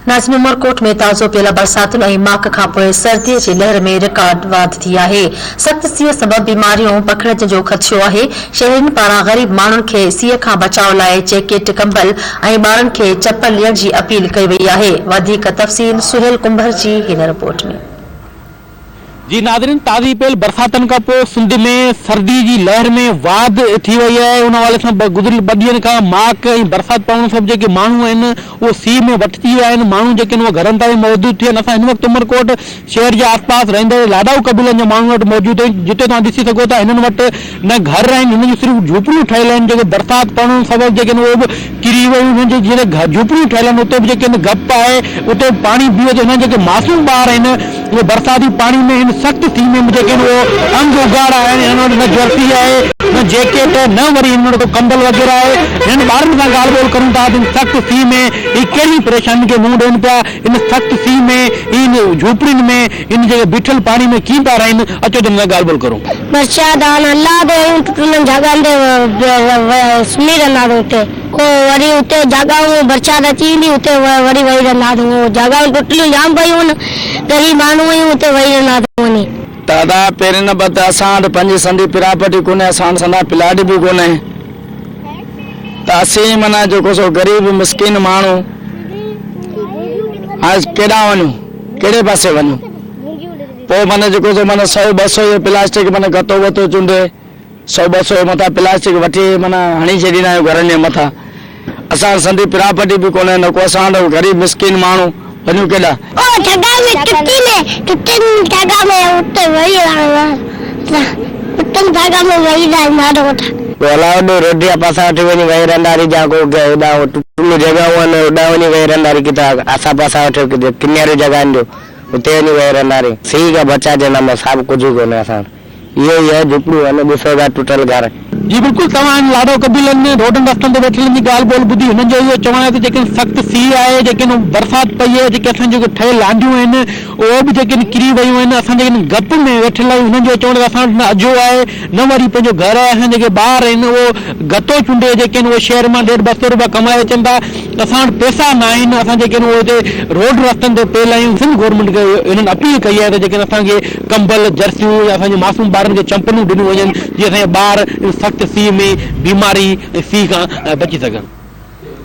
नाज़रीन, उमरकोट में ताज़ो पियल बरसातुनि ऐं माक खां पोइ सर्दीअ जी लहर में रिकॉर्ड वाधि थी आहे। सख़्त सीअ सबबि बीमारियूं पखिड़िजण जो ख़दशो आहे। शहरियुनि पारां ग़रीब माण्हुनि खे सीअ खां बचाव लाइ जैकेट, कंबल ऐं ॿारनि खे चपल ॾियण जी अपील कई वई आहे। वधीक तफ़सील सुहेल कुंभर जी हिन रिपोर्ट में। जी नाज़रीन, ताज़ी पियल बरसातन का पोइ सिंध में सर्दी की लहर में वाध थी वही है। उन वाले से गुज़िरियल 2 ॾींहनि खां माक ऐं बरसात पवण सब जेके माण्हू आहिनि उहो सीउ में वठिजी विया आहिनि। माण्हू जेके आहिनि उहे घरनि ताईं मौजूदु थी आहिनि। असां हिन वक़्तु उमरकोट शहर जे आसपास रहंदड़ लाॾाऊ कबीलनि जे माण्हुनि वटि मौजूदु आहिनि, जिते तव्हां ॾिसी सघो था हिननि वटि न घर आहिनि, हिननि जूं सिर्फ़ु झूपड़ियूं ठहियल आहिनि। जेके बरसात पवण सबबि जेके आहिनि उहे बि किरी वियूं। हिननि जे जीअं झूपड़ियूं ठहियल आहिनि उते बि जेके आहिनि गप आहे, उते पाणी बीहे थो। हिननि जेके मासूम ॿार आहिनि उहे बरसाती पाणी में हिन सख़्त सीउ में जेके आहिनि उहो अंग उघाड़ा आहिनि। हिन वटि न जर्सी आहे, न जैकेट, न वरी हिन वटि कंबल वग़ैरह आहे। हिन ॿारनि सां ॻाल्हि ॿोल करूं था इन सख़्त सीउ में ही कहिड़ी परेशानी खे मुंहुं ॾियनि पिया। इन सख़्त सीउ में इन झूपड़ियुनि में इन जेके बीठल पाणी में कीअं था रहनि, अचो त हिन सां ॻाल्हि ॿोल करूं। बरसात अल्लाह दे टुटल जॻहनि ते सुम्ही रहंदा हुते। वरी उते जॻहूं बरसात अची ईंदी उते वरी वेही रहंदा जॻहूं टुटलियूं जाम पयूं आहिनि। ग़रीब माण्हू आहियूं उते वेही रहंदा वञी। दादा पहिरें नंबर ते असां वटि पंहिंजी संदी पिरापटी कोन्हे, असां वटि संदा प्लाट बि कोन्हे। त असीं माना जेको सो ग़रीब मिसकिन माण्हू हाणे केॾां वञूं, कहिड़े पासे वञूं? पोइ माना जेको सो माना 100-200 जो प्लास्टिक माना गतो वतो चूंडे 100-200 जे मथां प्लास्टिक वठी माना हणी छॾींदा आहियूं घरनि जे मथां। असां संदी पिरापटी बि कोन्हे, न को असां वटि ग़रीब मिसकिन माण्हू वञूं केॾा? रोटिया पासा वठी वञी वेही रहंदारी, जा को टुटल जॻहूं आहिनि होॾां वञी वेही रहंदारी, किथे आसा पासा वठी किनारे जॻहनि जो उते वञी वेही रहंदारी। सीउ खां बचाइजे न साब कुझु कोन्हे। असां इहो ई आहे, झुपड़ियूं आहिनि, ॾिसो था टुटल घर। जी बिल्कुल, तव्हां लाॾो कबीलनि में रोडनि रस्तनि ते वेठलनि जी ॻाल्हि ॿोल ॿुधी। हुननि जो इहो चवणु आहे त जेके सख़्त सीउ आहे, जेके बरसाति पई आहे, जेके असां जेके ठहियल लांडियूं आहिनि उहे बि जेके किरी वियूं आहिनि। असां जेके गप में वेठल आहियूं, हुननि जो चवणु असां वटि न अजो आहे, न वरी पंहिंजो घर आहे। असां जेके ॿार आहिनि उहो गतो चूंडे जेके आहिनि उहे शहर मां 150-200 रुपया कमाए अचनि था। असां वटि पैसा न आहिनि, असां जेके आहिनि उहे रोड रस्तनि ते पियल आहियूं। सिंध गवर्नमेंट खे हिननि अपील कई आहे त जेके असांखे कंबल, जर्सियूं या असांजे मासूम ॿारनि खे चंपलूं ॾिनियूं वञनि, जीअं असांजे ॿार सख़्त सीउ में बीमारी सीउ खां बची सघनि।